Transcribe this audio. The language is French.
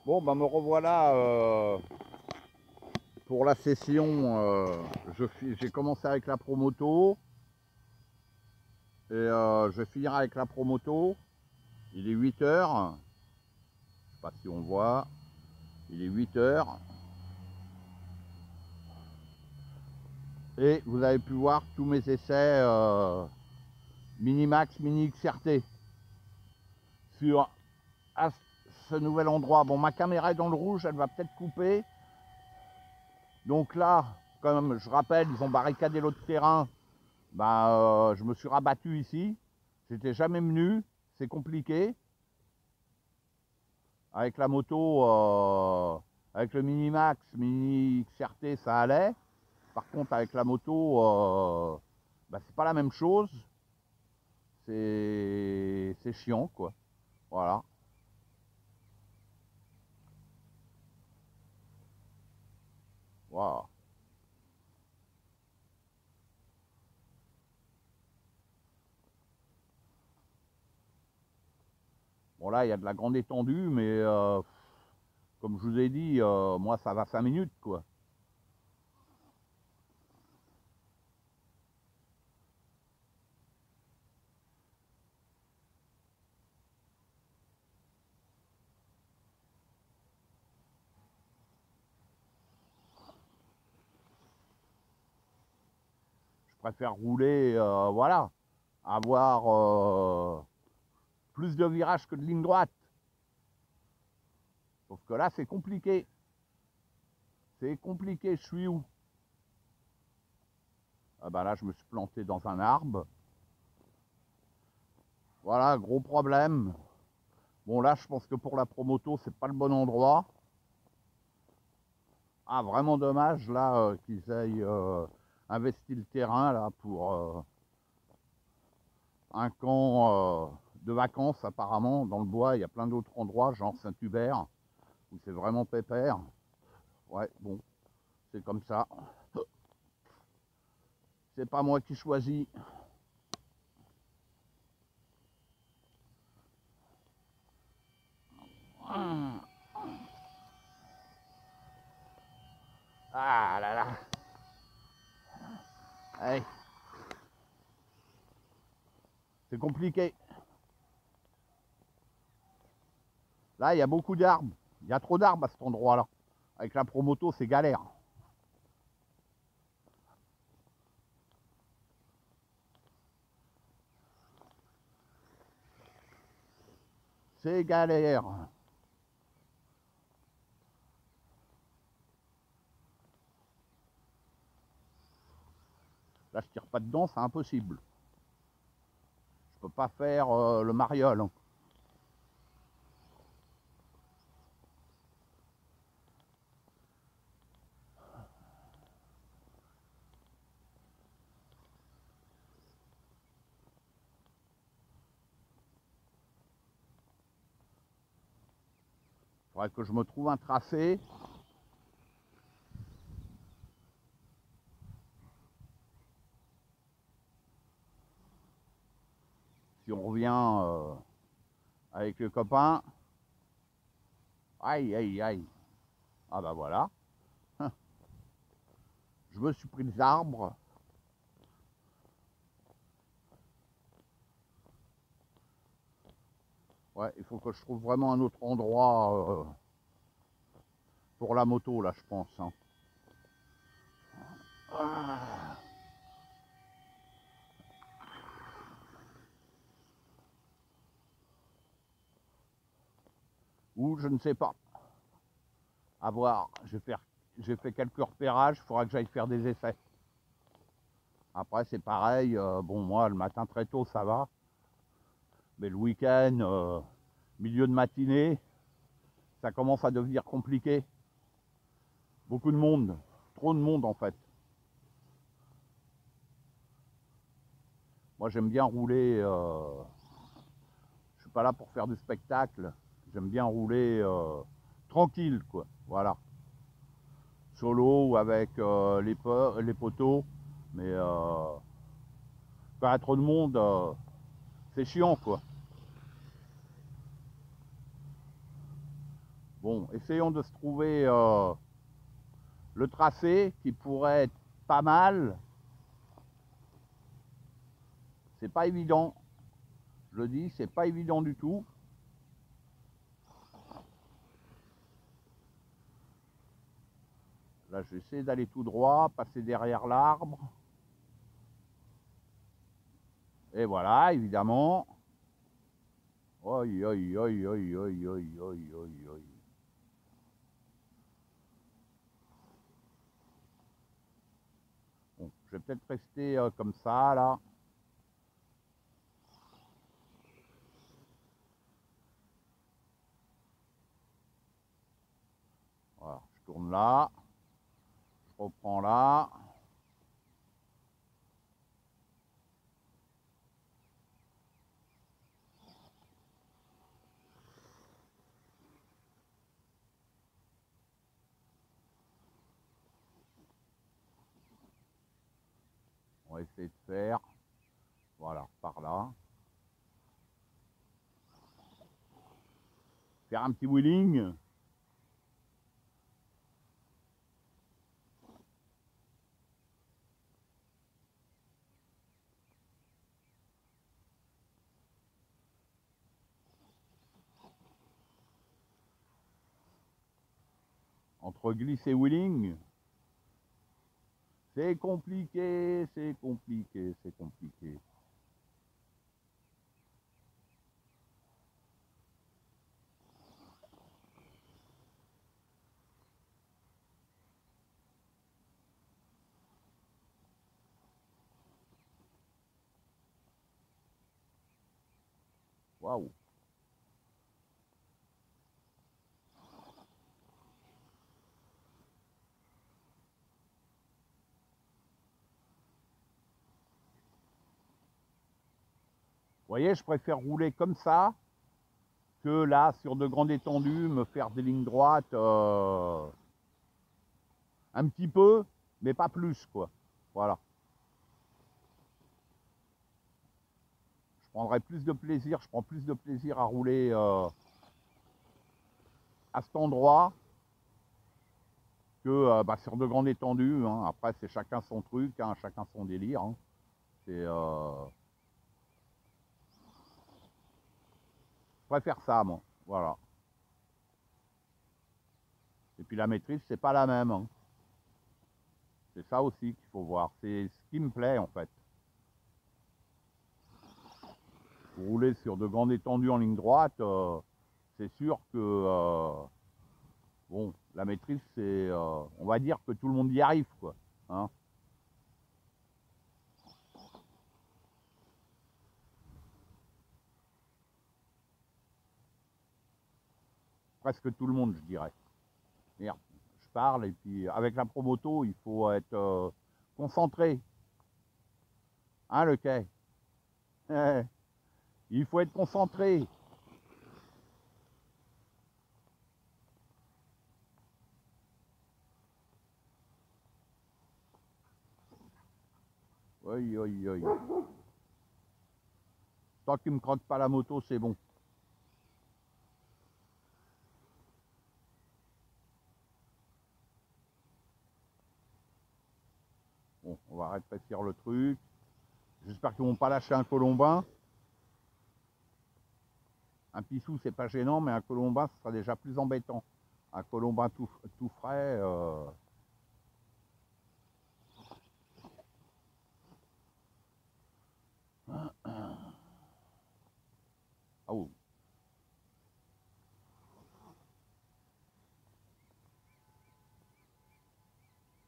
Bon, bah me revoilà pour la session. J'ai commencé avec la Promoto et je vais finir avec la Promoto. Il est 8 heures. Je sais pas si on voit. Il est 8 heures. Et vous avez pu voir tous mes essais Minimax, Mini XRT sur ce nouvel endroit. Bon, ma caméra est dans le rouge, elle va peut-être couper. Donc là, comme je rappelle, ils ont barricadé l'autre terrain. Je me suis rabattu ici. J'étais jamais venu. C'est compliqué. Avec la moto, avec le Minimax, Mini XRT, ça allait. Par contre, avec la moto, c'est pas la même chose. C'est chiant, quoi. Voilà. Voilà. Bon, là, il y a de la grande étendue, mais comme je vous ai dit, moi, ça va 5 minutes, quoi. Je préfère rouler, voilà, avoir plus de virages que de ligne droite. Sauf que là, c'est compliqué. C'est compliqué, je suis où? Ah bah là, je me suis planté dans un arbre. Voilà, gros problème. Bon, là, je pense que pour la promoto, c'est pas le bon endroit. Ah, vraiment dommage, là, qu'ils aient investi le terrain, là, pour un camp de vacances, apparemment. Dans le bois, il y a plein d'autres endroits, genre Saint-Hubert, où c'est vraiment pépère. Ouais, bon, c'est comme ça. C'est pas moi qui choisis. Ah là là. Allez. C'est compliqué. Là, il y a beaucoup d'arbres. Il y a trop d'arbres à cet endroit-là. Avec la promoto, c'est galère. C'est galère. Là, je tire pas dedans, c'est impossible. Je peux pas faire le mariole. Il faudrait que je me trouve un tracé. Si on revient avec le copain. Aïe, aïe, aïe. Ah bah voilà. Je me suis pris des arbres. Ouais, il faut que je trouve vraiment un autre endroit pour la moto, là, je pense. Hein. Ah. Ou je ne sais pas. À voir. J'ai fait quelques repérages, il faudra que j'aille faire des essais. Après, c'est pareil. Bon, moi, le matin très tôt, ça va. Mais le week-end, milieu de matinée, ça commence à devenir compliqué. Beaucoup de monde. Trop de monde, en fait. Moi, j'aime bien rouler. Je suis pas là pour faire du spectacle. J'aime bien rouler tranquille, quoi. Voilà. Solo ou avec les poteaux. Mais quand il y a trop de monde, c'est chiant, quoi. Bon, essayons de se trouver le tracé qui pourrait être pas mal. C'est pas évident. Je le dis, c'est pas évident du tout. Là, je vais essayer d'aller tout droit, passer derrière l'arbre. Et voilà, évidemment. Oi, oi, oi, oi, oi, oi, oi, oi, oi. Bon, je vais peut-être rester comme ça, là. Voilà, je tourne là. Je reprends là. On va essayer de faire. Voilà, par là. Faire un petit wheeling. Entre glisse et wheeling. C'est compliqué, c'est compliqué, c'est compliqué. Waouh. Vous voyez, je préfère rouler comme ça que là, sur de grandes étendues, me faire des lignes droites un petit peu, mais pas plus, quoi. Voilà. Je prendrai plus de plaisir, je prends plus de plaisir à rouler à cet endroit que bah, sur de grandes étendues. Hein. Après, c'est chacun son truc, hein, chacun son délire. Hein. C'est, je préfère ça, moi. Voilà. Et puis la maîtrise, c'est pas la même. Hein. C'est ça aussi qu'il faut voir. C'est ce qui me plaît, en fait. Pour rouler sur de grandes étendues en ligne droite, c'est sûr que bon, la maîtrise, c'est, on va dire que tout le monde y arrive, quoi. Hein. Presque tout le monde, je dirais. Merde, je parle et puis avec la promoto, il faut être concentré. Hein, le quai. Il faut être concentré. Oui, oui, oui. Tant qu'il me croque pas la moto, c'est bon. Bon, on va rétrécir le truc. J'espère qu'ils vont pas lâcher un colombin. Un pissou, c'est pas gênant, mais un colombin, ce sera déjà plus embêtant. Un colombin tout frais.